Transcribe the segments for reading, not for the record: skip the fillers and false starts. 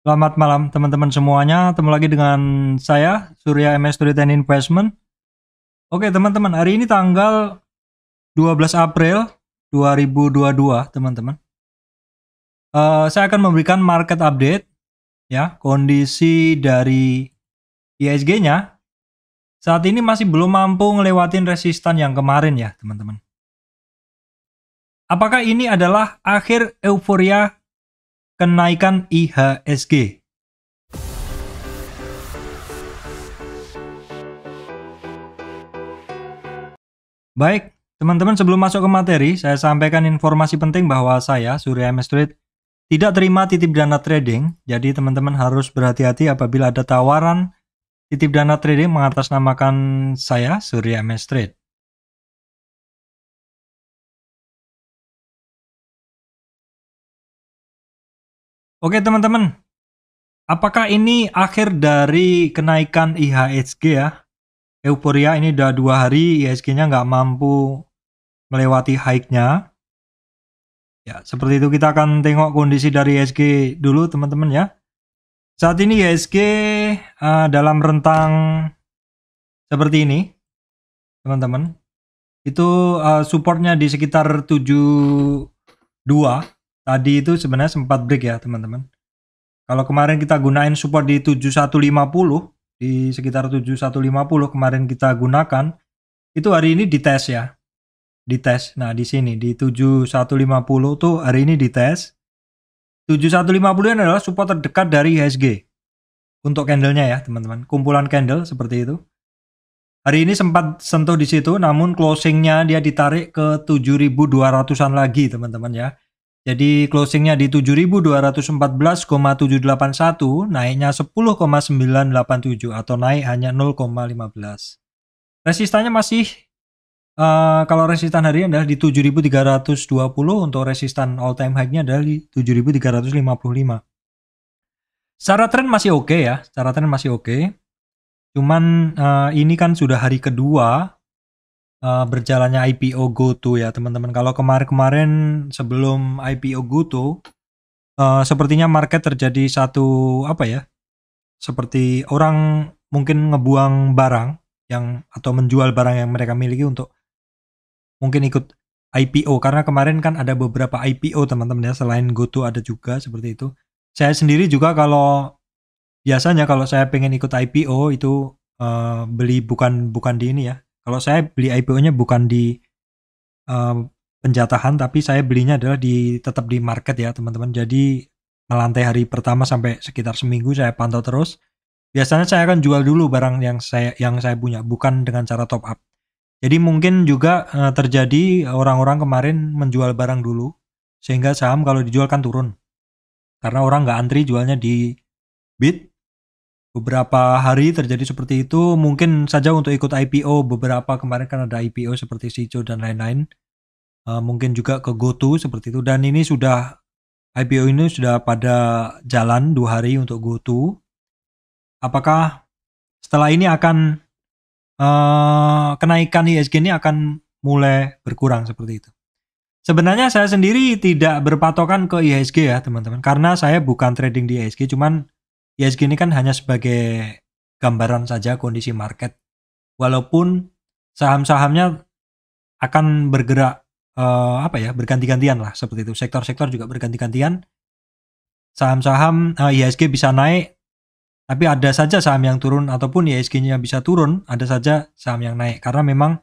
Selamat malam teman-teman semuanya. Ketemu lagi dengan saya Surya MS Trade and Investment. Oke teman-teman, hari ini tanggal 12 April 2022 teman-teman. Saya akan memberikan market update ya, kondisi dari IHSG-nya saat ini masih belum mampu ngelewatin resistan yang kemarin ya teman-teman. Apakah ini adalah akhir euforia kenaikan IHSG? Baik, teman-teman sebelum masuk ke materi, saya sampaikan informasi penting bahwa saya, Surya MS Trade, tidak terima titip dana trading, jadi teman-teman harus berhati-hati apabila ada tawaran titip dana trading mengatasnamakan saya, Surya MS Trade. Oke teman-teman, apakah ini akhir dari kenaikan IHSG ya? Euforia ini udah 2 hari IHSG-nya nggak mampu melewati high-nya. Ya, seperti itu kita akan tengok kondisi dari IHSG dulu teman-teman ya. Saat ini IHSG dalam rentang seperti ini, teman-teman. Itu supportnya di sekitar 72. Tadi itu sebenarnya sempat break ya, teman-teman. Kalau kemarin kita gunain support di 7150, di sekitar 7150 kemarin kita gunakan, itu hari ini dites ya. Dites. Nah, di sini di 7150 tuh hari ini dites. 7150 ini adalah support terdekat dari IHSG. Untuk candlenya ya teman-teman, kumpulan candle seperti itu. Hari ini sempat sentuh di situ, namun closingnya dia ditarik ke 7.200-an lagi teman-teman ya. Jadi closingnya di 7.214,781, naiknya 10,987 atau naik hanya 0,15. Resistannya masih, kalau resistan harian adalah di 7.320, untuk resistan all time high-nya adalah di 7.355. Secara tren masih oke ya, secara tren masih oke. Cuman ini kan sudah hari kedua berjalannya IPO GoTo ya teman-teman. Kalau kemarin-kemarin sebelum IPO GoTo, sepertinya market terjadi satu apa ya? Seperti orang mungkin ngebuang barang yang atau menjual barang yang mereka miliki untuk mungkin ikut IPO, karena kemarin kan ada beberapa IPO teman-teman ya, selain GoTo ada juga seperti itu. Saya sendiri juga kalau biasanya kalau saya pengen ikut IPO itu beli bukan di ini ya. Kalau saya beli IPO-nya bukan di penjatahan, tapi saya belinya adalah tetap di market ya teman-teman. Jadi melantai hari pertama sampai sekitar seminggu saya pantau terus. Biasanya saya akan jual dulu barang yang saya punya, bukan dengan cara top up. Jadi mungkin juga terjadi orang-orang kemarin menjual barang dulu, sehingga saham kalau dijual kan turun. Karena orang nggak antri jualnya di bid. Beberapa hari terjadi seperti itu, mungkin saja untuk ikut IPO. Beberapa kemarin kan ada IPO seperti Sico dan lain-lain. Mungkin juga ke GoTo seperti itu. Dan ini sudah, IPO ini sudah pada jalan 2 hari untuk GoTo. Apakah setelah ini akan kenaikan IHSG ini akan mulai berkurang seperti itu? Sebenarnya saya sendiri tidak berpatokan ke IHSG ya teman-teman, karena saya bukan trading di IHSG, cuman IHSG ini kan hanya sebagai gambaran saja kondisi market. Walaupun saham-sahamnya akan bergerak berganti-gantian lah seperti itu. Sektor-sektor juga berganti-gantian. Saham-saham IHSG bisa naik, tapi ada saja saham yang turun, ataupun IHSG-nya bisa turun, ada saja saham yang naik. Karena memang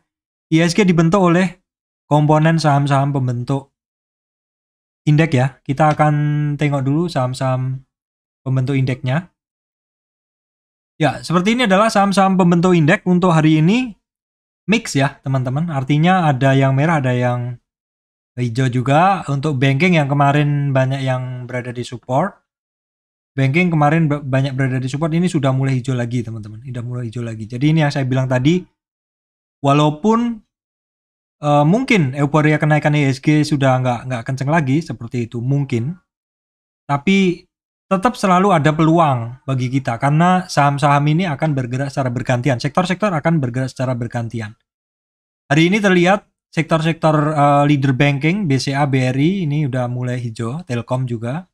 IHSG dibentuk oleh komponen saham-saham pembentuk indeks ya. Kita akan tengok dulu saham-saham pembentuk indeksnya. Ya, seperti ini adalah saham-saham pembentuk indeks untuk hari ini, mix ya teman-teman. Artinya ada yang merah, ada yang hijau juga. Untuk banking yang kemarin banyak yang berada di support. Banking kemarin banyak berada di support, ini sudah mulai hijau lagi teman-teman. Sudah mulai hijau lagi. Jadi ini yang saya bilang tadi, walaupun mungkin euforia kenaikan IHSG sudah nggak kenceng lagi seperti itu mungkin, tapi tetap selalu ada peluang bagi kita, karena saham-saham ini akan bergerak secara bergantian. Sektor-sektor akan bergerak secara bergantian. Hari ini terlihat sektor-sektor leader banking, BCA, BRI ini udah mulai hijau, Telkom juga.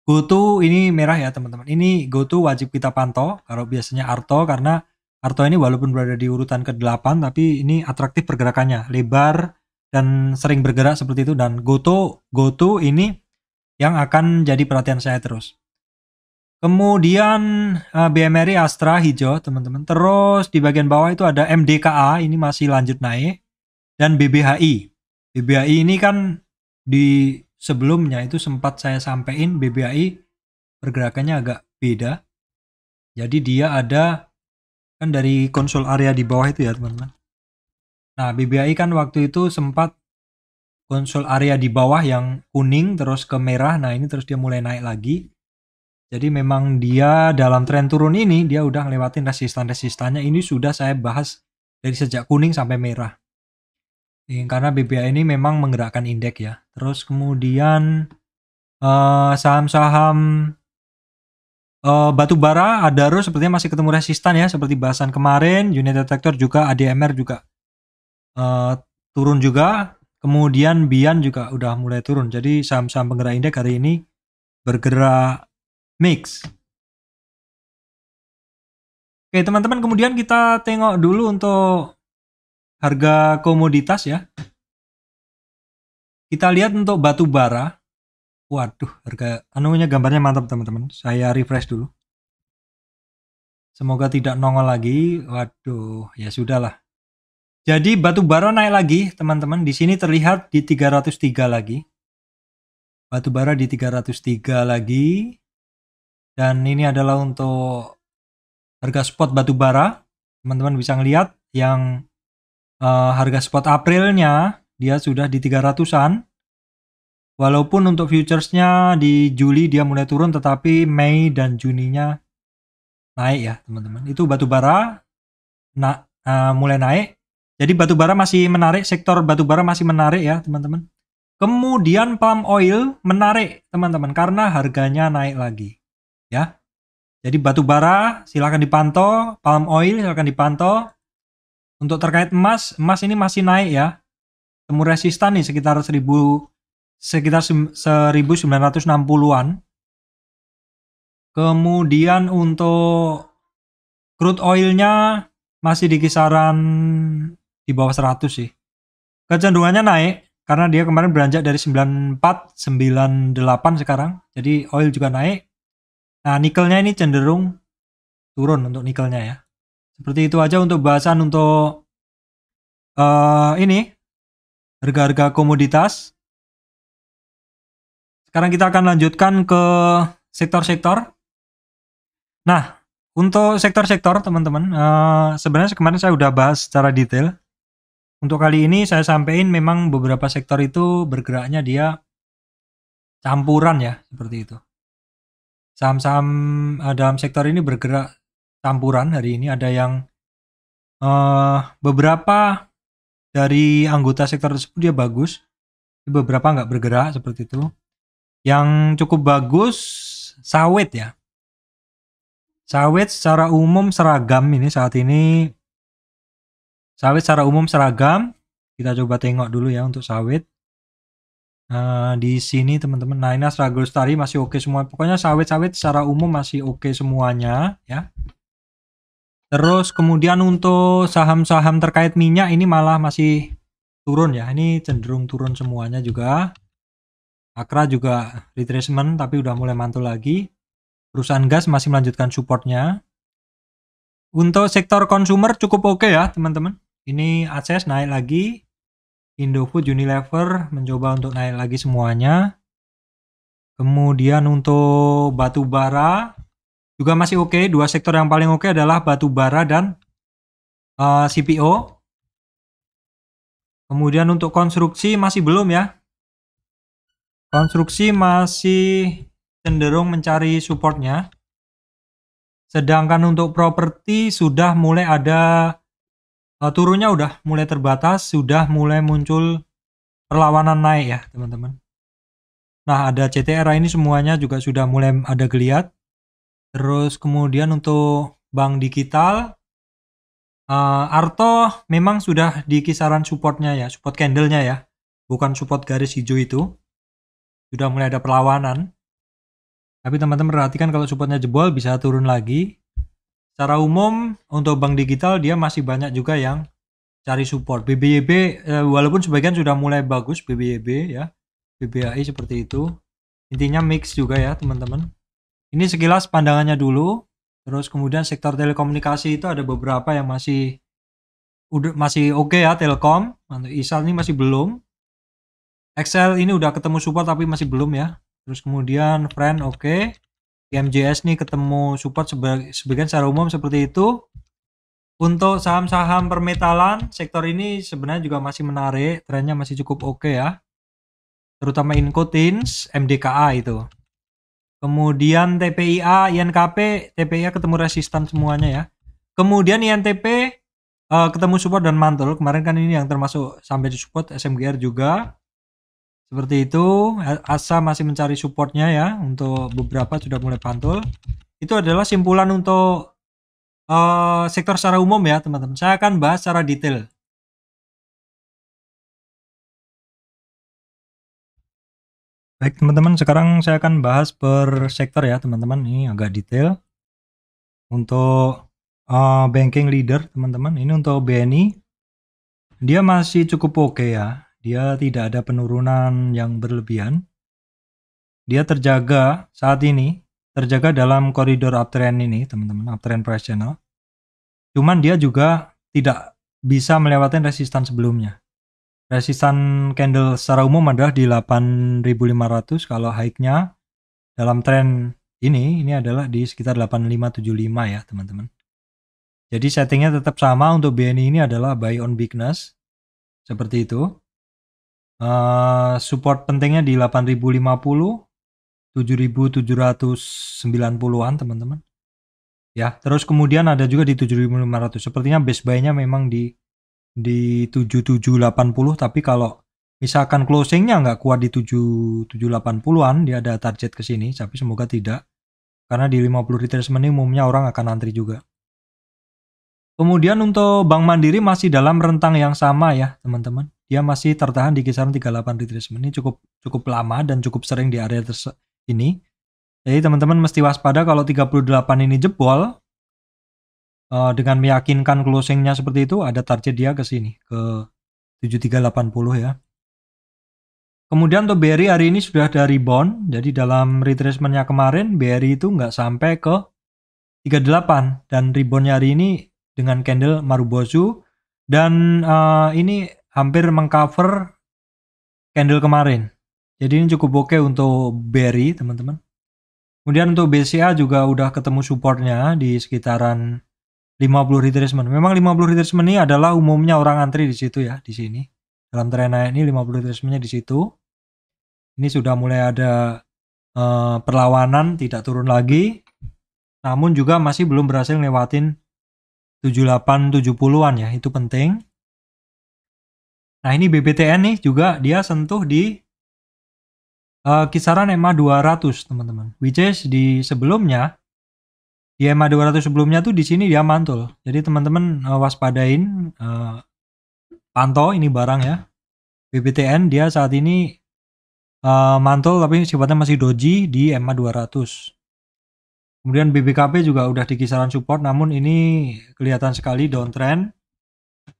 GoTo ini merah ya teman-teman. Ini GoTo wajib kita pantau. Kalau biasanya Arto, karena Arto ini walaupun berada di urutan ke-8 tapi ini atraktif pergerakannya, lebar dan sering bergerak seperti itu. Dan GoTo ini yang akan jadi perhatian saya terus. Kemudian BMRI Astra hijau teman-teman. Terus di bagian bawah itu ada MDKA, ini masih lanjut naik. Dan BBHI. BBHI ini kan di sebelumnya itu sempat saya sampaikan BBHI pergerakannya agak beda. Jadi dia ada kan dari konsol area di bawah itu ya teman-teman. Nah BBHI kan waktu itu sempat konsol area di bawah yang kuning terus ke merah. Nah ini terus dia mulai naik lagi. Jadi memang dia dalam tren turun ini dia udah ngelewatin resistan-resistannya. Ini sudah saya bahas dari sejak kuning sampai merah. Karena BBA ini memang menggerakkan indeks ya. Terus kemudian saham-saham batu bara, Adaro sepertinya masih ketemu resistan ya, seperti bahasan kemarin. United Tractor juga, ADMR juga turun juga. Kemudian Bian juga udah mulai turun. Jadi saham-saham penggerak indeks hari ini bergerak mix. Oke teman-teman, kemudian kita tengok dulu untuk harga komoditas ya. Kita lihat untuk batu bara. Waduh, harga anunya gambarnya mantap teman-teman. Saya refresh dulu. Semoga tidak nongol lagi. Waduh, ya sudahlah. Jadi batu bara naik lagi teman-teman. Di sini terlihat di 303 lagi. Batu bara di 303 lagi. Dan ini adalah untuk harga spot batu bara. Teman-teman bisa ngelihat yang harga spot Aprilnya dia sudah di 300-an. Walaupun untuk futuresnya di Juli dia mulai turun, tetapi Mei dan Juninya naik ya teman-teman. Itu batu bara mulai naik. Jadi batu bara masih menarik, sektor batu bara masih menarik ya teman-teman. Kemudian palm oil menarik teman-teman karena harganya naik lagi ya. Jadi batu bara silakan dipantau, palm oil silakan dipantau. Untuk terkait emas ini masih naik ya. Temu resistan nih sekitar 1960-an. Kemudian untuk crude oilnya masih di kisaran di bawah 100 sih. Kecenderungannya naik karena dia kemarin beranjak dari 94, 98 sekarang. Jadi oil juga naik. Nah, nikelnya ini cenderung turun untuk nikelnya ya. Seperti itu aja untuk bahasan untuk ini harga-harga komoditas. Sekarang kita akan lanjutkan ke sektor-sektor. Nah, untuk sektor-sektor teman-teman, sebenarnya kemarin saya udah bahas secara detail. Untuk kali ini saya sampaikan memang beberapa sektor itu bergeraknya dia campuran ya, seperti itu. Saham-saham dalam sektor ini bergerak campuran hari ini. Ada yang beberapa dari anggota sektor tersebut dia bagus, beberapa nggak bergerak seperti itu. Yang cukup bagus sawit ya. Sawit secara umum seragam ini saat ini. Sawit secara umum seragam. Kita coba tengok dulu ya untuk sawit. Di sini teman-teman. Nah ini Astra Agrolestari masih oke semua. Pokoknya sawit-sawit secara umum masih oke semuanya ya. Terus kemudian untuk saham-saham terkait minyak ini malah masih turun ya. Ini cenderung turun semuanya juga. Akra juga retracement tapi udah mulai mantul lagi. Perusahaan gas masih melanjutkan supportnya. Untuk sektor consumer cukup oke ya teman-teman. Ini Access naik lagi. Indofood, Unilever mencoba untuk naik lagi semuanya. Kemudian untuk batu bara juga masih oke. Dua sektor yang paling oke adalah batu bara dan CPO. Kemudian untuk konstruksi masih belum ya. Konstruksi masih cenderung mencari supportnya. Sedangkan untuk properti sudah mulai ada turunnya udah mulai terbatas, sudah mulai muncul perlawanan naik ya teman-teman. Nah ada CTRA ini semuanya juga sudah mulai ada geliat. Terus kemudian untuk bank digital, Arto memang sudah di kisaran supportnya ya, support candlenya ya, bukan support garis hijau itu. Sudah mulai ada perlawanan. Tapi teman-teman perhatikan kalau supportnya jebol bisa turun lagi. Secara umum untuk bank digital dia masih banyak juga yang cari support. BBYB walaupun sebagian sudah mulai bagus BBYB ya. BBAI seperti itu. Intinya mix juga ya teman-teman. Ini sekilas pandangannya dulu. Terus kemudian sektor telekomunikasi itu ada beberapa yang masih oke ya, Telkom. Untuk ISAL ini masih belum. Excel ini udah ketemu support tapi masih belum ya. Terus kemudian Friend oke. IMJS nih ketemu support sebagian secara umum seperti itu. Untuk saham-saham permetalan, sektor ini sebenarnya juga masih menarik, trennya masih cukup oke ya. Terutama Incotins, MDKA itu. Kemudian TPIA, INKP, TPIA ketemu resistan semuanya ya. Kemudian INTP ketemu support dan mantul. Kemarin kan ini yang termasuk sampai di support, SMGR juga. Seperti itu, ASA masih mencari supportnya ya, untuk beberapa sudah mulai pantul. Itu adalah simpulan untuk sektor secara umum ya teman-teman. Saya akan bahas secara detail. Baik teman-teman, sekarang saya akan bahas per sektor ya teman-teman. Ini agak detail. Untuk banking leader teman-teman, ini untuk BNI. Dia masih cukup oke ya. Dia tidak ada penurunan yang berlebihan. Dia terjaga saat ini, terjaga dalam koridor uptrend ini teman-teman, uptrend price channel. Cuman dia juga tidak bisa melewati resistan sebelumnya. Resistan candle secara umum adalah di 8.500, kalau high-nya dalam tren ini adalah di sekitar 8575 ya teman-teman. Jadi settingnya tetap sama untuk BNI ini adalah buy on weakness. Seperti itu. Support pentingnya di 8050, 7790-an teman-teman. Ya, terus kemudian ada juga di 7500. Sepertinya base buy-nya memang di 7780, tapi kalau misalkan closingnya nggak kuat di 7780-an, dia ada target ke sini, tapi semoga tidak. Karena di 50 retracement ini umumnya orang akan antri juga. Kemudian untuk Bank Mandiri masih dalam rentang yang sama ya teman-teman. Dia masih tertahan di kisaran 38 retracement. Ini cukup lama dan cukup sering di area ini. Jadi teman-teman mesti waspada kalau 38 ini jebol, dengan meyakinkan closingnya seperti itu, ada target dia ke sini, ke 7380 ya. Kemudian untuk BRI hari ini sudah ada rebound. Jadi dalam retracementnya kemarin, BRI itu nggak sampai ke 38. Dan reboundnya hari ini dengan candle Marubozu. Dan ini hampir mengcover candle kemarin. Jadi ini cukup oke untuk BRI teman-teman. Kemudian untuk BCA juga udah ketemu supportnya di sekitaran 50 retracement. Memang 50 retracement ini adalah umumnya orang antri di situ ya, di sini. Dalam tren naik ini 50 retracementnya di situ. Ini sudah mulai ada perlawanan, tidak turun lagi. Namun juga masih belum berhasil lewatin 78-70-an ya, itu penting. Nah ini BBTN nih juga dia sentuh di kisaran EMA 200 teman-teman. Which is di sebelumnya, di EMA 200 sebelumnya tuh di sini dia mantul. Jadi teman-teman waspadain, pantau ini barang ya. BBTN dia saat ini mantul tapi sifatnya masih doji di EMA 200. Kemudian BBKP juga udah di kisaran support, namun ini kelihatan sekali downtrend.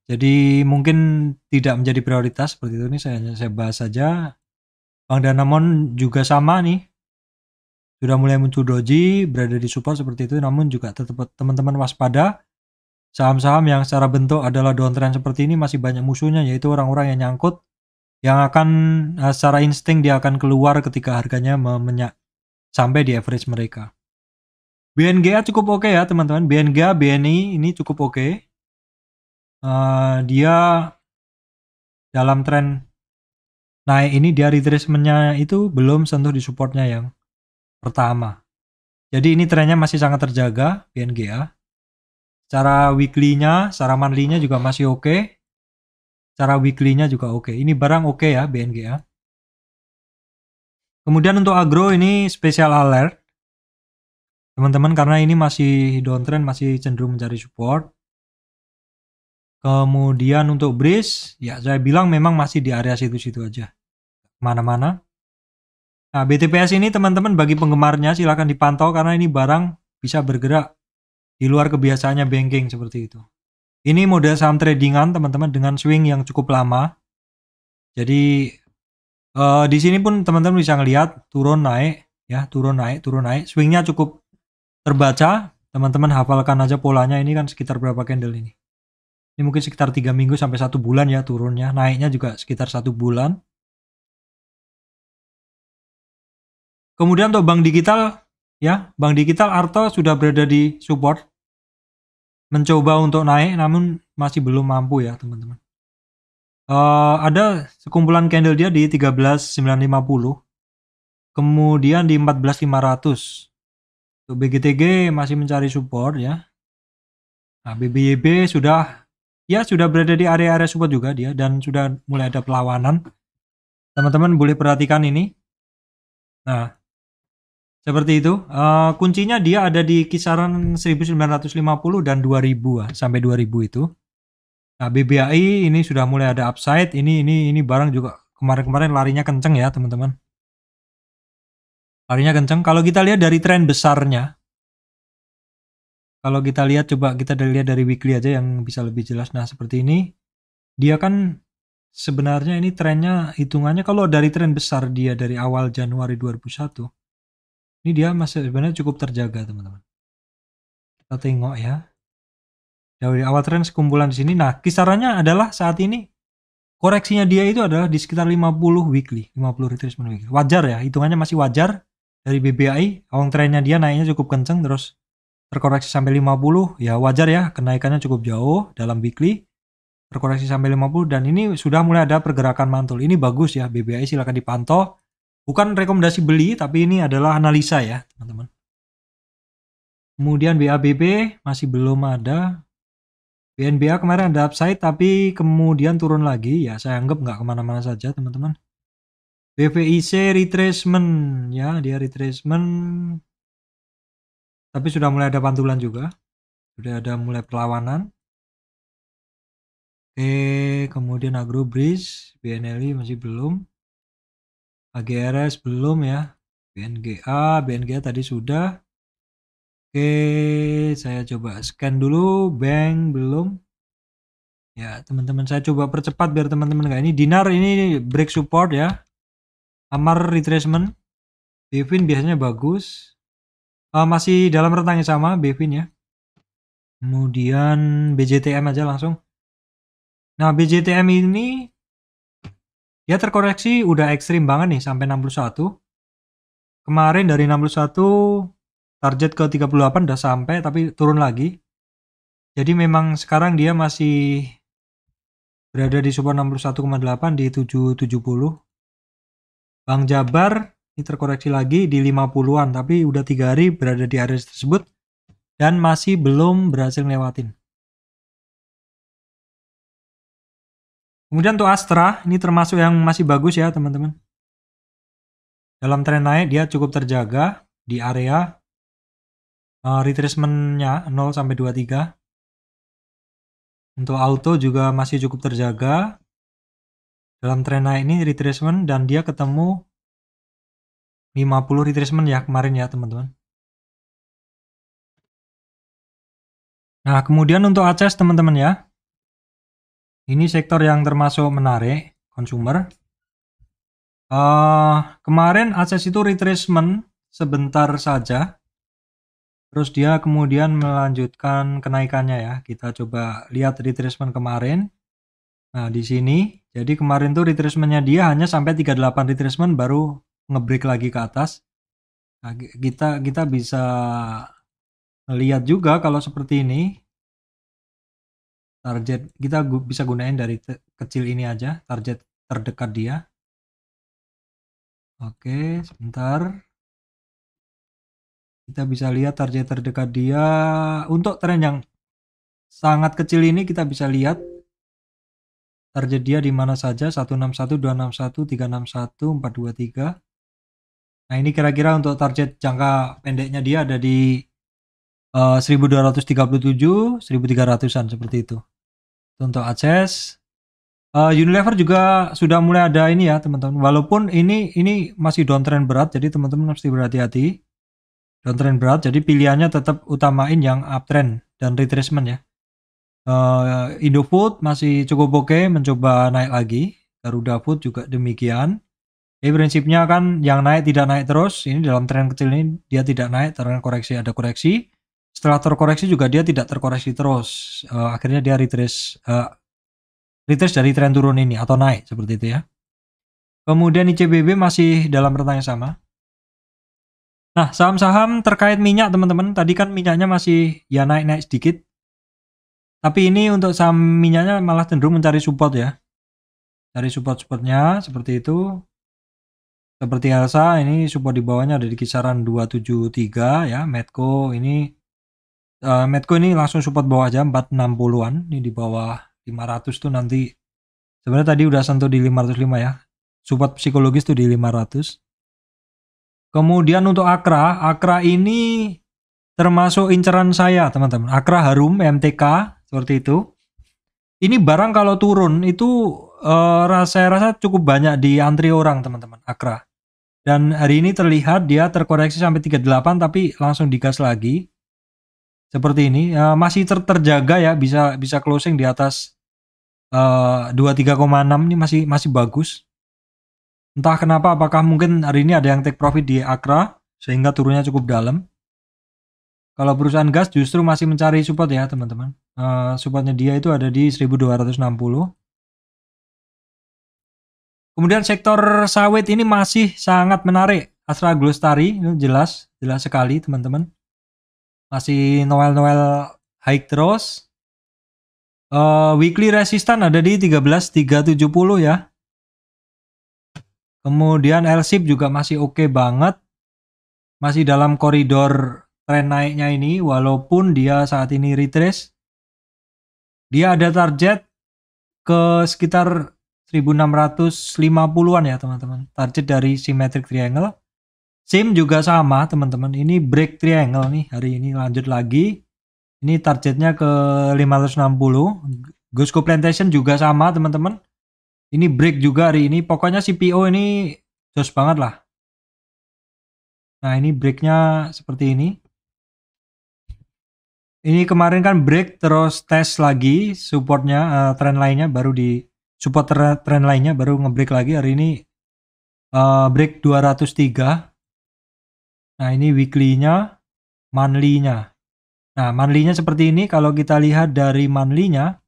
Jadi mungkin tidak menjadi prioritas seperti itu. Ini saya bahas saja. Bank Danamon juga sama nih. Sudah mulai muncul doji, berada di support seperti itu, namun juga tetap teman-teman waspada. Saham-saham yang secara bentuk adalah downtrend seperti ini masih banyak musuhnya, yaitu orang-orang yang nyangkut, yang akan secara insting dia akan keluar ketika harganya sampai di average mereka. BNGA cukup oke ya teman-teman. BNGA, BNI ini cukup oke. Dia dalam tren naik ini, dia retracementnya itu belum sentuh di supportnya yang pertama. Jadi ini trennya masih sangat terjaga BNGA. Secara weekly-nya, secara monthly-nya juga masih oke. Secara weekly-nya juga oke. Ini barang oke ya BNGA. Kemudian untuk agro ini special alert teman-teman, karena ini masih downtrend, masih cenderung mencari support. Kemudian untuk BRIS, ya saya bilang memang masih di area situ-situ aja, mana-mana. Nah, BTPS ini teman-teman bagi penggemarnya silahkan dipantau karena ini barang bisa bergerak di luar kebiasaannya banking seperti itu. Ini model saham tradingan teman-teman dengan swing yang cukup lama. Jadi di sini pun teman-teman bisa ngelihat turun naik ya, turun naik. Swingnya cukup terbaca. Teman-teman hafalkan aja polanya, ini kan sekitar berapa candle ini. Ini mungkin sekitar 3 minggu sampai 1 bulan ya turunnya. Naiknya juga sekitar 1 bulan. Kemudian untuk bank digital ya, bank digital Arto sudah berada di support. Mencoba untuk naik namun masih belum mampu ya teman-teman. Ada sekumpulan candle dia di 13.950. Kemudian di 14.500. Untuk BGTG masih mencari support ya. Nah, BBYB sudah berada di area-area support juga dia dan sudah mulai ada perlawanan. Teman-teman boleh perhatikan ini. Nah, seperti itu. Kuncinya dia ada di kisaran 1950 dan 2000 sampai 2000 itu. Nah, BBAI ini sudah mulai ada upside. Ini barang juga kemarin-kemarin larinya kenceng ya, teman-teman. Larinya kenceng. Kalau kita lihat dari tren besarnya, kalau kita lihat, coba kita lihat dari weekly aja yang bisa lebih jelas. Nah, seperti ini. Dia kan sebenarnya ini trennya, hitungannya kalau dari tren besar dia dari awal Januari 2001. Ini dia masih sebenarnya cukup terjaga, teman-teman. Kita tengok ya. Dari awal tren sekumpulan di sini. Nah, kisarannya adalah saat ini koreksinya dia itu adalah di sekitar 50 weekly, 50 retracement weekly. Wajar ya, hitungannya masih wajar dari BBI. Awal trennya dia naiknya cukup kenceng terus terkoreksi sampai 50, ya wajar ya, kenaikannya cukup jauh dalam weekly. Terkoreksi sampai 50 dan ini sudah mulai ada pergerakan mantul. Ini bagus ya, BBI silakan dipantau. Bukan rekomendasi beli tapi ini adalah analisa ya, teman-teman. Kemudian BABB masih belum ada. BNBA kemarin ada upside tapi kemudian turun lagi ya, saya anggap nggak kemana-mana saja teman-teman. BVIC retracement ya, dia retracement tapi sudah mulai ada pantulan juga, sudah ada mulai perlawanan. Oke, kemudian Agrobridge, BNLI masih belum, AGRS belum ya, BNGA tadi sudah. Oke, saya coba scan dulu, bank belum. Ya, teman-teman saya coba percepat biar teman-teman nggak ini. Dinar ini break support ya. Amar retracement. Bevin biasanya bagus. Masih dalam rentang yang sama Bevin ya. Kemudian BJTM aja langsung. Nah, BJTM ini ya terkoreksi udah ekstrim banget nih sampai 61. Kemarin dari 61 target ke 38 udah sampai tapi turun lagi. Jadi memang sekarang dia masih berada di support 61,8 di 770. Bank Jabar ini terkoreksi lagi di 50-an tapi udah 3 hari berada di area tersebut dan masih belum berhasil ngelewatin. Kemudian untuk Astra ini termasuk yang masih bagus ya teman-teman. Dalam tren naik dia cukup terjaga di area retracement-nya 0 sampai 23. Untuk auto juga masih cukup terjaga. Dalam tren naik ini retracement dan dia ketemu 50 retracement ya kemarin ya teman-teman. Nah, kemudian untuk ACES teman-teman ya. Ini sektor yang termasuk menarik, consumer. Kemarin ACES itu retracement sebentar saja. Terus dia kemudian melanjutkan kenaikannya ya. Kita coba lihat retracement kemarin. Nah, di sini. Jadi kemarin tuh retracementnya dia hanya sampai 38 retracement baru ngebreak lagi ke atas. Nah, kita bisa lihat juga kalau seperti ini. Target kita bisa gunain dari kecil ini aja, target terdekat dia. Oke, sebentar. Kita bisa lihat target terdekat dia. Untuk tren yang sangat kecil ini kita bisa lihat target dia di mana saja, 161, 261, 361, 423. Nah, ini kira-kira untuk target jangka pendeknya dia ada di 1237, 1300-an seperti itu. Untuk ACES. Unilever juga sudah mulai ada ini ya teman-teman. Walaupun ini masih downtrend berat, jadi teman-teman mesti berhati-hati. Downtrend berat, jadi pilihannya tetap utamain yang uptrend dan retracement ya. Indofood masih cukup oke, mencoba naik lagi. Garuda Food juga demikian. Jadi prinsipnya kan yang naik tidak naik terus. Ini dalam tren kecil ini dia tidak naik, karena koreksi ada koreksi. Setelah terkoreksi juga dia tidak terkoreksi terus. Akhirnya dia retrace dari tren turun ini atau naik seperti itu ya. Kemudian ICBB masih dalam rentang yang sama. Nah, saham-saham terkait minyak teman-teman, tadi kan minyaknya masih ya naik-naik sedikit. Tapi ini untuk saham minyaknya malah cenderung mencari support ya. Cari support-supportnya seperti itu. Seperti Elsa, ini support di bawahnya ada di kisaran 273 ya. Medco ini langsung support bawah aja 460-an. Ini di bawah 500 tuh nanti. Sebenarnya tadi udah sentuh di 505 ya. Support psikologis tuh di 500. Kemudian untuk Akra ini termasuk inceran saya teman-teman. Akra Harum MTK seperti itu. Ini barang kalau turun itu saya rasa cukup banyak diantri orang teman-teman Akra. Dan hari ini terlihat dia terkoreksi sampai 38 tapi langsung digas lagi. Seperti ini masih terjaga ya, bisa closing di atas 23,6 ini masih bagus. Entah kenapa, apakah mungkin hari ini ada yang take profit di Akra sehingga turunnya cukup dalam. Kalau perusahaan gas justru masih mencari support ya teman-teman. Supportnya dia itu ada di 1260. Kemudian sektor sawit ini masih sangat menarik. Astra Glostari ini jelas sekali teman-teman. Masih Noel high terus. Weekly resistance ada di 13.370 ya. Kemudian LSIP juga masih oke banget. Masih dalam koridor tren naiknya ini walaupun dia saat ini retrace. Dia ada target ke sekitar 1650-an ya teman-teman. Target dari symmetric triangle. SIM juga sama teman-teman. Ini break triangle nih hari ini lanjut lagi. Ini targetnya ke 560. Gosco Plantation juga sama teman-teman. Ini break juga hari ini. Pokoknya CPO ini jos banget lah. Nah ini breaknya seperti ini. Ini kemarin kan break terus tes lagi supportnya, tren lainnya baru di support tren lainnya baru ngebreak lagi hari ini. Break 203. Nah ini weekly-nya, monthly-nya. Nah monthly-nya seperti ini. Kalau kita lihat dari monthly-nya,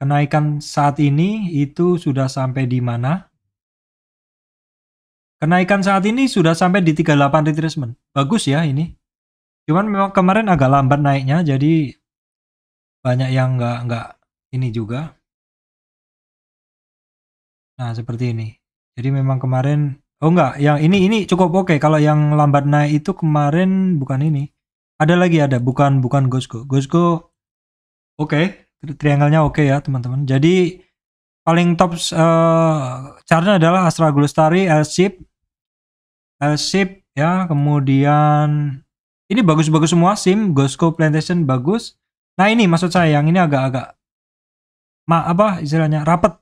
kenaikan saat ini itu sudah sampai di mana? Kenaikan saat ini sudah sampai di 38 retracement. Bagus ya ini. Cuman memang kemarin agak lambat naiknya, jadi banyak yang nggak ini juga. Nah seperti ini. Jadi memang kemarin, oh enggak, yang ini cukup oke. Kalau yang lambat naik itu kemarin bukan ini. Ada lagi bukan Gosco. Gosco oke, triangle-nya oke ya teman-teman. Jadi paling top chartnya adalah Astra Glostari, LSIP ya, kemudian ini bagus-bagus semua. SIM, Gosco Plantation bagus. Nah ini maksud saya yang ini agak istilahnya rapat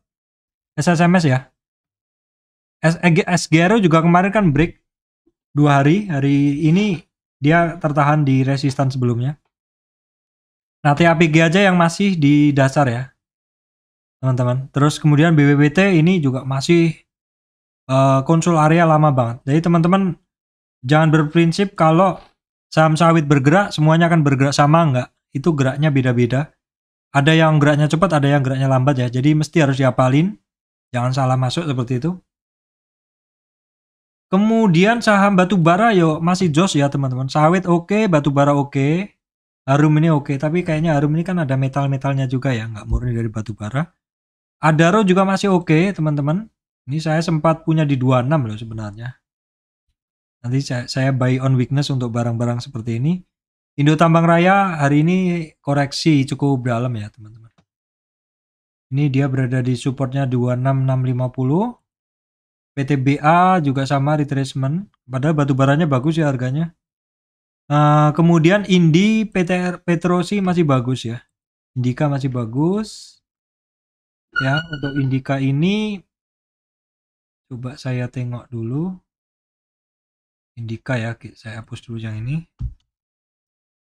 SSMS ya. SGRO juga kemarin kan break 2 hari. Hari ini dia tertahan di resistance sebelumnya. Nah TAPG aja yang masih di dasar ya teman-teman. Terus kemudian BBBT ini juga masih konsul area lama banget. Jadi teman-teman jangan berprinsip kalau saham sawit bergerak semuanya akan bergerak sama, enggak. Itu geraknya beda-beda. Ada yang geraknya cepat, ada yang geraknya lambat ya. Jadi mesti harus dihafalin. Jangan salah masuk seperti itu. Kemudian saham batubara masih jos ya teman-teman. Sawit oke, batubara oke. Harum ini oke, tapi kayaknya Harum ini kan ada metal-metalnya juga ya, nggak murni dari batubara. Adaro juga masih oke teman-teman. Ini saya sempat punya di 26 loh sebenarnya. Nanti saya buy on weakness untuk barang-barang seperti ini. Indo Tambang Raya hari ini koreksi cukup dalam ya teman-teman. Ini dia berada di supportnya 26650. PTBA juga sama retracement. Padahal batubaranya bagus ya harganya. Kemudian Indi Petrosi masih bagus ya. Indika masih bagus. ya. Untuk Indika ini coba saya tengok dulu. Indika ya, saya hapus dulu yang ini.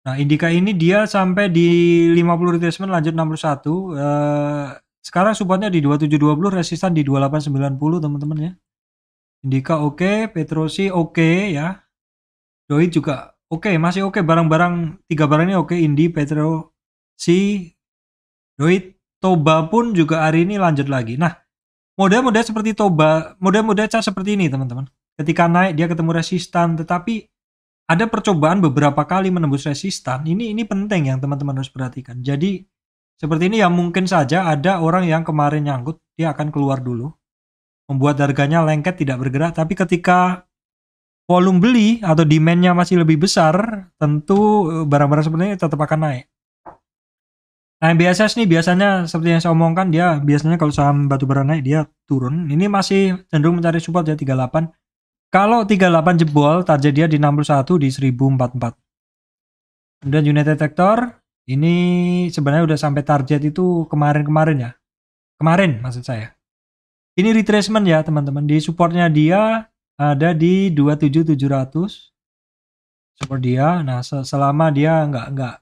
Nah, Indika ini dia sampai di 50 retracement lanjut 61. Sekarang supportnya di 2720, resistan di 2890 teman-teman ya. Indika oke, Petrosi oke ya. Doi juga oke, masih oke, barang-barang 3 barang ini oke, Indi, Petrosi, Doi, Toba pun juga hari ini lanjut lagi. Nah, model-model seperti Toba, model-model cas seperti ini teman-teman. Ketika naik dia ketemu resistan, tetapi ada percobaan beberapa kali menembus resistan. Ini penting yang teman-teman harus perhatikan. Jadi seperti ini ya, mungkin saja ada orang yang kemarin nyangkut, dia akan keluar dulu, membuat harganya lengket tidak bergerak. Tapi ketika volume beli atau demand-nya masih lebih besar, tentu barang-barang seperti ini tetap akan naik. Nah, BSS nih biasanya seperti yang saya omongkan, dia biasanya kalau saham batubara naik dia turun. Ini masih cenderung mencari support ya 38. Kalau 38 jebol, target dia di 61 di 1044. Kemudian United Tractor, ini sebenarnya udah sampai target itu kemarin-kemarin ya. Kemarin maksud saya. Ini retracement ya teman-teman. Di supportnya dia ada di 27700. Support dia. Nah, selama dia nggak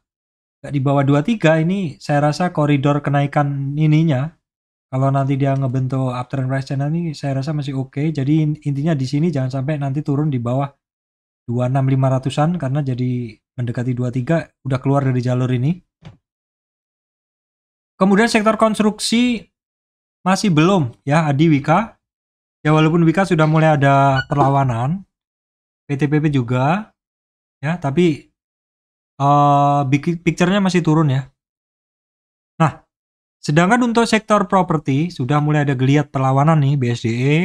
di bawah 23, ini saya rasa koridor kenaikan ininya, kalau nanti dia ngebentuk uptrend price channel ini, saya rasa masih oke. Jadi intinya di sini jangan sampai nanti turun di bawah 26500-an, karena jadi mendekati 23 udah keluar dari jalur ini. Kemudian sektor konstruksi masih belum ya, Adi, Wika. Ya walaupun Wika sudah mulai ada perlawanan, PTPP juga ya, tapi big picture-nya masih turun ya. Nah, sedangkan untuk sektor properti sudah mulai ada geliat perlawanan nih, BSDE.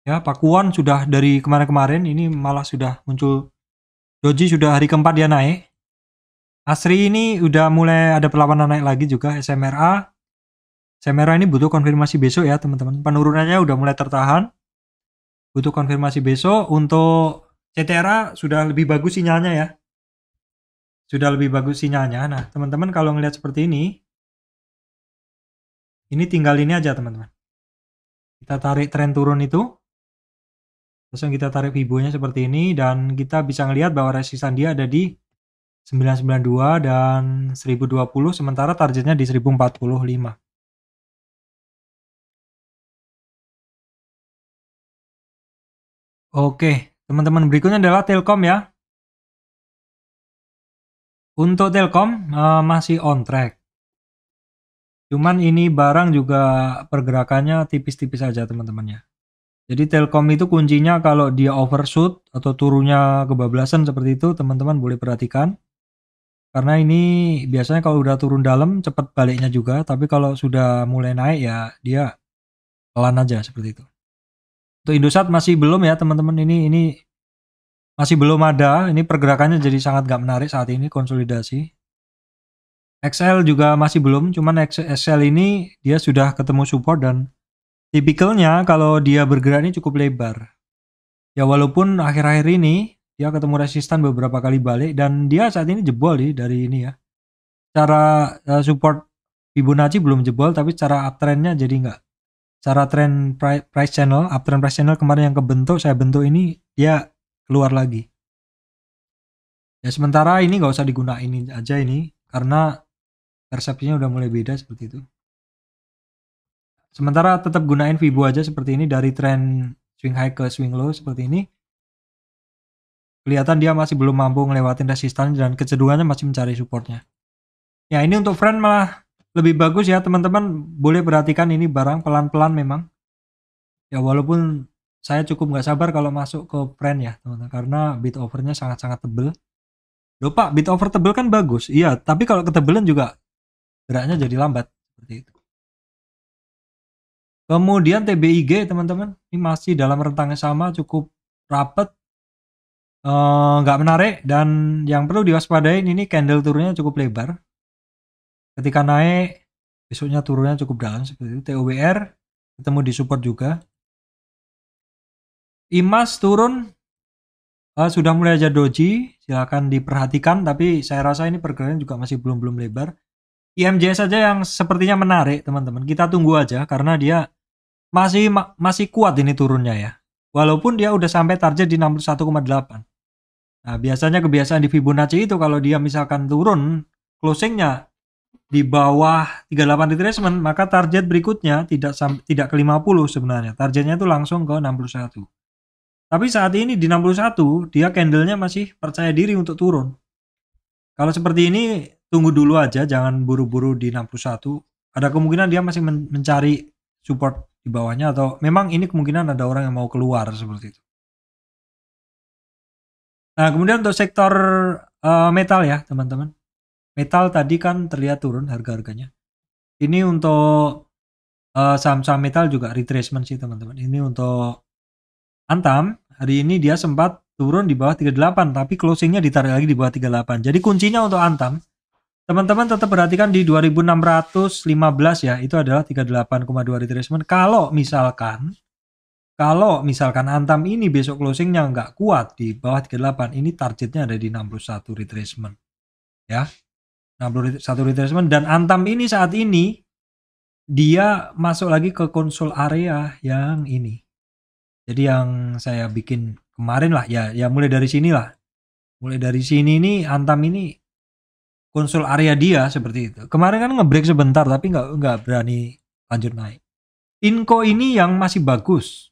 Ya, Pakuan sudah dari kemarin-kemarin ini malah sudah muncul. Doji sudah hari keempat dia naik. Asri ini udah mulai ada perlawanan naik lagi juga. SMRA. SMRA ini butuh konfirmasi besok ya teman-teman. Penurunannya udah mulai tertahan. Butuh konfirmasi besok. Untuk CTRA sudah lebih bagus sinyalnya ya. Sudah lebih bagus sinyalnya. Nah, teman-teman kalau ngelihat seperti ini tinggal ini aja teman-teman. Kita tarik tren turun itu. Langsung kita tarik Fibo-nya seperti ini. Dan kita bisa ngelihat bahwa resistan dia ada di 992 dan 1020. Sementara targetnya di 1045. Oke, teman-teman, berikutnya adalah Telkom ya. Untuk Telkom masih on track. Cuman ini barang juga pergerakannya tipis-tipis saja teman-teman ya. Jadi Telkom itu kuncinya kalau dia overshoot atau turunnya kebablasan seperti itu, teman-teman boleh perhatikan. Karena ini biasanya kalau udah turun dalam cepat baliknya juga, tapi kalau sudah mulai naik ya dia pelan aja seperti itu. Untuk Indosat masih belum ya teman-teman, ini masih belum ada, ini pergerakannya jadi sangat gak menarik saat ini, konsolidasi. XL juga masih belum, cuman XL ini dia sudah ketemu support dan tipikalnya kalau dia bergerak ini cukup lebar. Ya walaupun akhir-akhir ini dia ketemu resistan beberapa kali balik dan dia saat ini jebol nih dari ini ya. Cara support Fibonacci belum jebol, tapi cara uptrendnya jadi enggak. Cara trend price channel, uptrend price channel kemarin yang kebentuk, saya bentuk ini, dia keluar lagi. Ya sementara ini nggak usah digunain aja ini, karena persepsinya udah mulai beda seperti itu. Sementara tetap gunain Fibo aja seperti ini, dari tren swing high ke swing low seperti ini. Kelihatan dia masih belum mampu ngelewatin resistan dan kecenderungannya masih mencari supportnya. Ya ini untuk friend malah lebih bagus ya teman-teman, boleh perhatikan ini barang pelan-pelan memang. Ya walaupun saya cukup nggak sabar kalau masuk ke friend ya teman-teman, karena bid overnya sangat-sangat tebel. Loh Pak, bid over tebel kan bagus. Iya, tapi kalau ketebelan juga geraknya jadi lambat seperti itu. Kemudian TBIG teman-teman, ini masih dalam rentang yang sama, cukup rapet, nggak menarik, dan yang perlu diwaspadain ini candle turunnya cukup lebar. Ketika naik, besoknya turunnya cukup dalam seperti itu. TOWR ketemu di support juga. IMAS turun, sudah mulai aja doji, silakan diperhatikan, tapi saya rasa ini pergerakan juga masih belum lebar. IMJ saja yang sepertinya menarik, teman-teman. Kita tunggu aja karena dia masih kuat ini turunnya ya. Walaupun dia udah sampai target di 61,8. Nah, biasanya kebiasaan di Fibonacci itu kalau dia misalkan turun closingnya di bawah 38 retracement, maka target berikutnya tidak ke 50 sebenarnya. Targetnya itu langsung ke 61. Tapi saat ini di 61, dia candlenya masih percaya diri untuk turun. Kalau seperti ini, tunggu dulu aja, jangan buru-buru di 61. Ada kemungkinan dia masih mencari support di bawahnya, atau memang ini kemungkinan ada orang yang mau keluar seperti itu. Nah, kemudian untuk sektor metal ya, teman-teman. Metal tadi kan terlihat turun harga-harganya. Ini untuk saham-saham metal juga retracement sih, teman-teman. Ini untuk Antam, hari ini dia sempat turun di bawah 38, tapi closingnya ditarik lagi di bawah 38. Jadi kuncinya untuk Antam, teman-teman tetap perhatikan di 2615 ya, itu adalah 38,2 retracement. Kalau misalkan Antam ini besok closingnya nggak kuat di bawah 38, ini targetnya ada di 61 retracement. Ya, 61 retracement, dan Antam ini saat ini dia masuk lagi ke konsol area yang ini. Jadi yang saya bikin kemarin lah ya mulai dari sini lah. Mulai dari sini nih Antam ini konsol area dia seperti itu. Kemarin kan ngebreak sebentar tapi nggak berani lanjut naik. Inco ini yang masih bagus.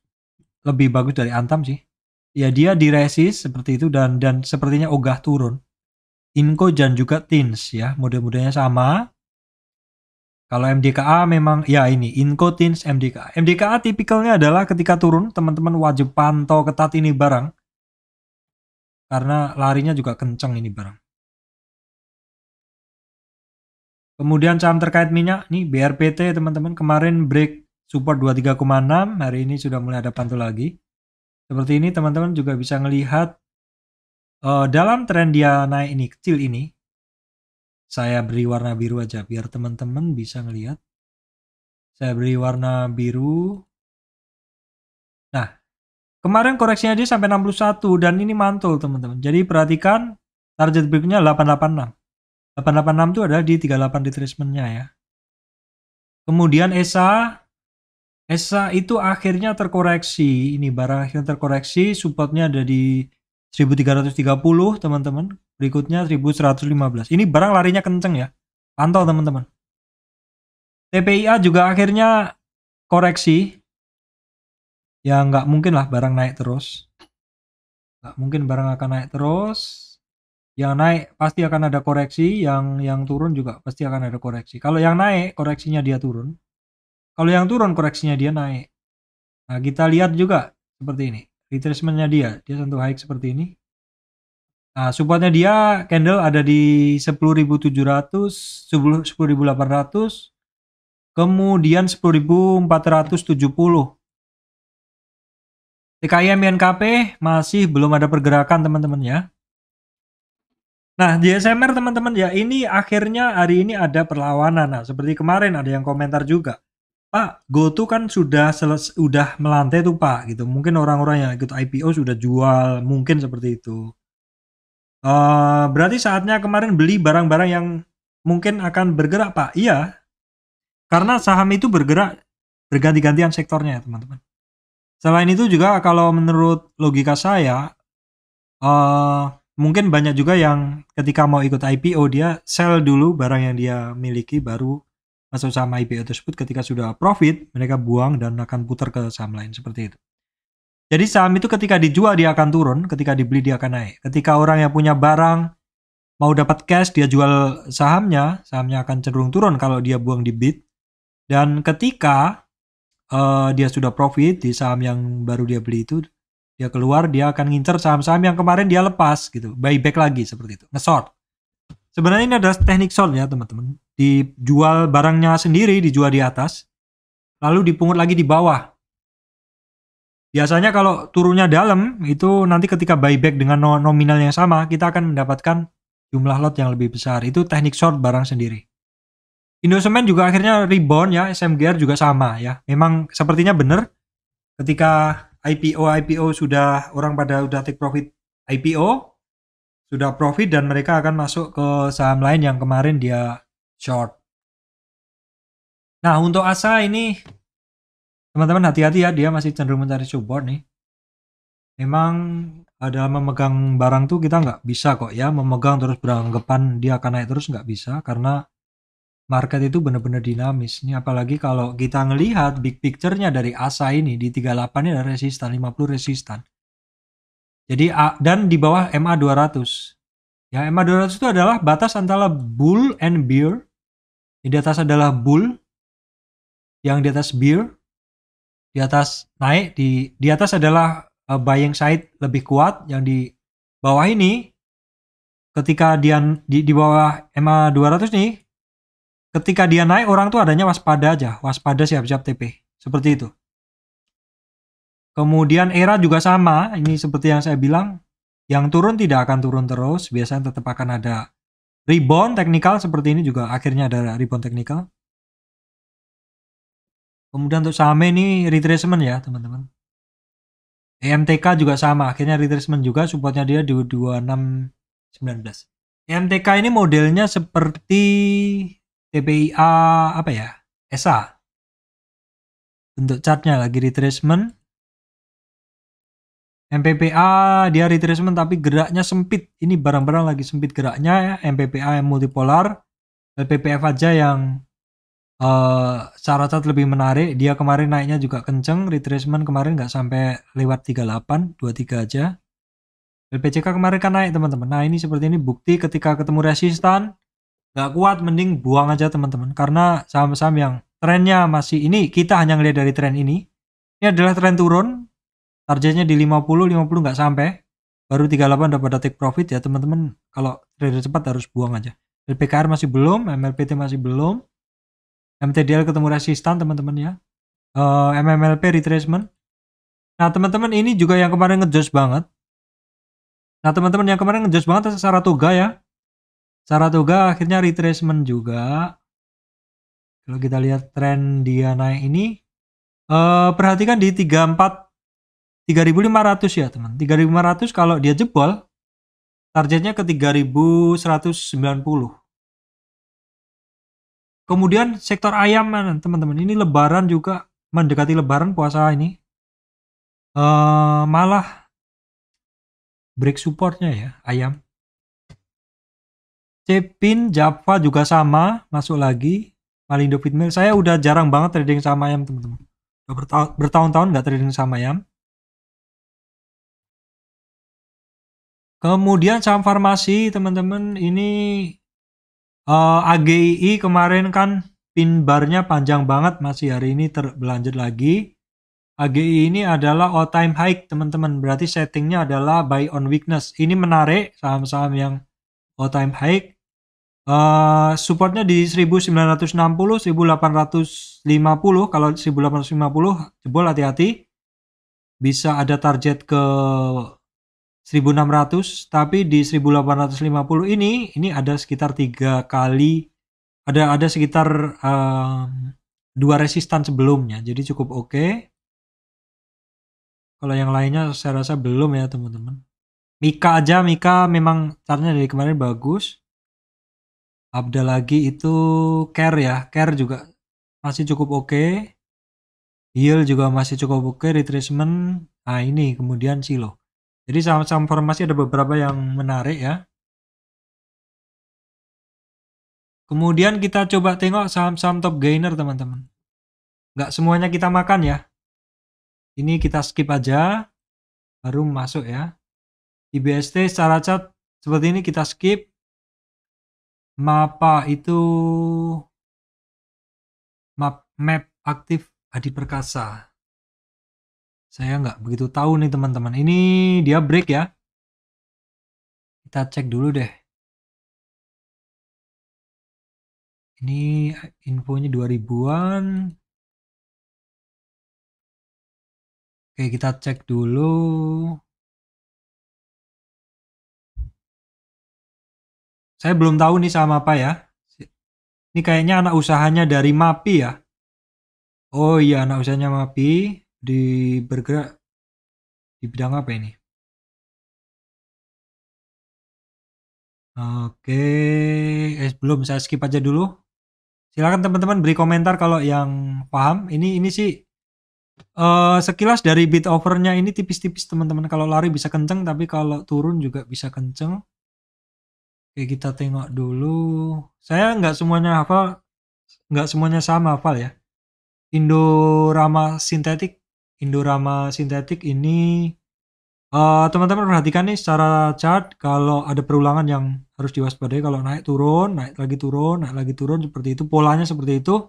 Lebih bagus dari Antam sih. Ya dia diresist seperti itu dan sepertinya ogah turun. Inco dan juga Tins ya, mode-modenya sama. Kalau MDKA memang ya ini Inco, Tins, MDKA. MDKA tipikalnya adalah ketika turun teman-teman wajib pantau ketat ini barang. Karena larinya juga kenceng ini barang. Kemudian saham terkait minyak nih BRPT teman-teman kemarin break support 23,6, hari ini sudah mulai ada pantul lagi. Seperti ini teman-teman juga bisa melihat dalam tren dia naik ini kecil ini. Saya beri warna biru aja biar teman-teman bisa ngelihat. Saya beri warna biru. Nah, kemarin koreksinya dia sampai 61 dan ini mantul teman-teman. Jadi perhatikan target berikutnya 886. 886 itu adalah di 38 retracement-nya ya. Kemudian ESA itu akhirnya terkoreksi. Ini barang akhirnya terkoreksi, supportnya ada di 1330 teman-teman. Berikutnya 1115. Ini barang larinya kenceng ya. Pantau teman-teman. TPIA juga akhirnya koreksi. Ya nggak mungkin lah barang naik terus. Nggak mungkin barang akan naik terus. Yang naik pasti akan ada koreksi, yang turun juga pasti akan ada koreksi. Kalau yang naik koreksinya dia turun. Kalau yang turun koreksinya dia naik. Nah, kita lihat juga seperti ini. Retracement-nya dia sentuh high seperti ini. Nah, supportnya dia candle ada di 10.700, 10.800, kemudian 10.470. TKIM INKP masih belum ada pergerakan teman-teman ya. Nah, di SMR teman-teman ya, ini akhirnya hari ini ada perlawanan. Nah, seperti kemarin ada yang komentar juga. Pak, GoTo kan sudah melantai tuh Pak gitu. Mungkin orang-orang yang ikut IPO sudah jual, mungkin seperti itu. Berarti saatnya kemarin beli barang-barang yang mungkin akan bergerak Pak. Iya, karena saham itu bergerak berganti-gantian sektornya teman-teman. Selain itu juga kalau menurut logika saya, mungkin banyak juga yang ketika mau ikut IPO dia sell dulu barang yang dia miliki baru masuk saham IPO tersebut. Ketika sudah profit mereka buang dan akan putar ke saham lain seperti itu. Jadi saham itu ketika dijual dia akan turun, ketika dibeli dia akan naik. Ketika orang yang punya barang mau dapat cash dia jual sahamnya akan cenderung turun kalau dia buang di bid. Dan ketika dia sudah profit di saham yang baru dia beli itu, dia keluar dia akan ngincer saham-saham yang kemarin dia lepas gitu, buyback lagi seperti itu, nge-short. Sebenarnya ini adalah teknik short ya teman-teman. Dijual barangnya sendiri, dijual di atas, lalu dipungut lagi di bawah. Biasanya kalau turunnya dalam, itu nanti ketika buyback dengan nominal yang sama, kita akan mendapatkan jumlah lot yang lebih besar. Itu teknik short barang sendiri. Indosemen juga akhirnya rebound ya, SMGR juga sama ya. Memang sepertinya benar ketika IPO sudah orang pada udah take profit IPO, sudah profit dan mereka akan masuk ke saham lain yang kemarin dia short. Nah, untuk ASA ini teman-teman hati-hati ya, dia masih cenderung mencari support nih. Memang dalam memegang barang tuh kita nggak bisa kok ya memegang terus beranggapan dia akan naik terus, nggak bisa, karena market itu benar-benar dinamis. Ini apalagi kalau kita ngelihat big picture-nya dari ASA ini di 38 ini ada resistan, 50 resistan. Jadi dan di bawah MA 200. Ya, MA 200 itu adalah batas antara bull and bear. Di atas adalah bull, yang di atas bear, di atas naik, di atas adalah buying side lebih kuat, yang di bawah ini ketika dia di bawah MA 200 nih, ketika dia naik orang tuh adanya waspada aja, waspada siap-siap TP. Seperti itu. Kemudian era juga sama, ini seperti yang saya bilang, yang turun tidak akan turun terus, biasanya tetap akan ada rebound teknikal seperti ini juga akhirnya ada rebound teknikal. Kemudian untuk saham ini retracement ya teman-teman. EMTK juga sama, akhirnya retracement juga, supportnya dia di 2619. EMTK ini modelnya seperti TPIA apa ya? ESA. Bentuk chartnya lagi retracement. MPPA dia retracement tapi geraknya sempit. Ini barang-barang lagi sempit geraknya ya. MPPA yang multipolar. LPPF aja yang secara chart lebih menarik. Dia kemarin naiknya juga kenceng. Retracement kemarin nggak sampai lewat 38, 23 aja. LPCK kemarin kan naik teman-teman. Nah ini seperti ini bukti ketika ketemu resistan nggak kuat, mending buang aja teman-teman. Karena saham-saham yang trennya masih ini, kita hanya ngelihat dari tren ini. Ini adalah tren turun. Targetnya di 50 nggak sampai. Baru 38 udah pada take profit ya teman-teman. Kalau trader cepat harus buang aja. LPKR masih belum, MLPT masih belum. MTDL ketemu resistan teman-teman ya. MMLP retracement. Nah teman-teman ini juga yang kemarin ngejos banget. Nah teman-teman yang kemarin ngejos banget Saratoga ya. Saratoga akhirnya retracement juga. Kalau kita lihat tren dia naik ini, perhatikan di 34 3.500 ya teman. 3.500 kalau dia jebol, targetnya ke 3.190. Kemudian sektor ayam teman-teman. Ini lebaran juga, mendekati lebaran puasa ini. Malah break supportnya ya ayam. Cepin, Java juga sama, masuk lagi. Malindo Feedmill. Saya udah jarang banget trading sama ayam teman-teman. Bertahun-tahun nggak trading sama ayam. Kemudian saham farmasi teman-teman, ini AGII kemarin kan pin barnya panjang banget, masih hari ini berlanjut lagi. AGI ini adalah all time high teman-teman, berarti settingnya adalah buy on weakness. Ini menarik saham-saham yang all time high. Supportnya di 1960, 1850. Kalau 1850 jebol hati-hati, bisa ada target ke 1600, tapi di 1850 ini ada sekitar 3 kali, ada sekitar 2 resistan sebelumnya, jadi cukup oke. Kalau yang lainnya saya rasa belum ya teman-teman. Mika memang chartnya dari kemarin bagus. Abda lagi itu Care ya, Care juga masih cukup oke. Yield juga masih cukup oke, retracement. Nah ini kemudian Silo. Jadi saham-saham formasi ada beberapa yang menarik ya. Kemudian kita coba tengok saham-saham top gainer teman-teman. Nggak semuanya kita makan ya. Ini kita skip aja. Baru masuk ya. IBST secara chart seperti ini kita skip. Mapa itu map aktif Adi Perkasa. Saya nggak begitu tahu nih teman-teman. Ini dia break ya. Kita cek dulu deh. Ini infonya 2000-an. Oke, kita cek dulu. Saya belum tahu nih sama apa ya. Ini kayaknya anak usahanya dari MAPI ya. Oh iya, anak usahanya MAPI di bergerak di bidang apa ini? Oke, belum, saya skip aja dulu. Silakan teman-teman beri komentar kalau yang paham. Ini sih sekilas dari bid overnya ini tipis-tipis teman-teman. Kalau lari bisa kenceng, tapi kalau turun juga bisa kenceng. Oke, kita tengok dulu. Saya nggak semuanya hafal, nggak semuanya sama hafal ya. Indorama sintetik ini teman-teman perhatikan nih secara chart, kalau ada perulangan yang harus diwaspadai, kalau naik naik lagi turun, seperti itu, polanya seperti itu,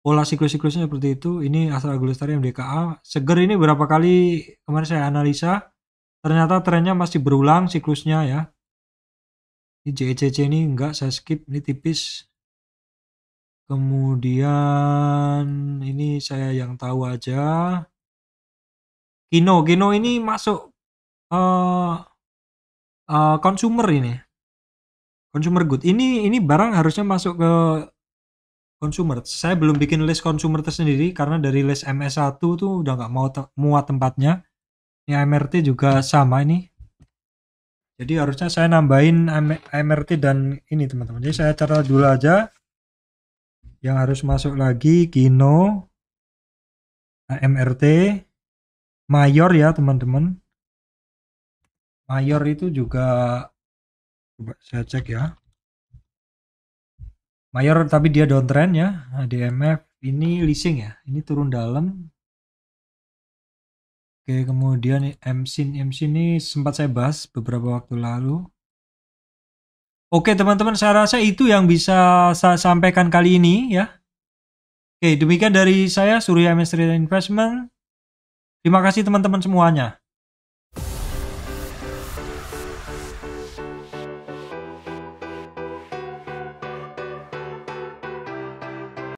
pola siklus-siklusnya seperti itu. Ini Astra Lestari MDKA, seger ini berapa kali kemarin saya analisa, ternyata trennya masih berulang siklusnya ya. Ini JECC ini enggak, saya skip, ini tipis. Kemudian ini saya yang tahu aja. Kino ini masuk consumer ini. Consumer good. Ini barang harusnya masuk ke consumer. Saya belum bikin list consumer tersendiri karena dari list MS1 tuh udah nggak mau muat tempatnya. Ini MRT juga sama ini. Jadi harusnya saya nambahin MRT dan ini teman-teman. Jadi saya catat dulu aja. Yang harus masuk lagi Kino, MRT, Mayor ya teman-teman. Mayor itu juga coba saya cek ya. Mayor tapi dia downtrend ya. DMF ini leasing ya. Ini turun dalam. Oke, kemudian MSIN ini sempat saya bahas beberapa waktu lalu. Oke teman-teman, saya rasa itu yang bisa saya sampaikan kali ini ya. Oke, demikian dari saya Surya MS Trade Investment. Terima kasih teman-teman semuanya.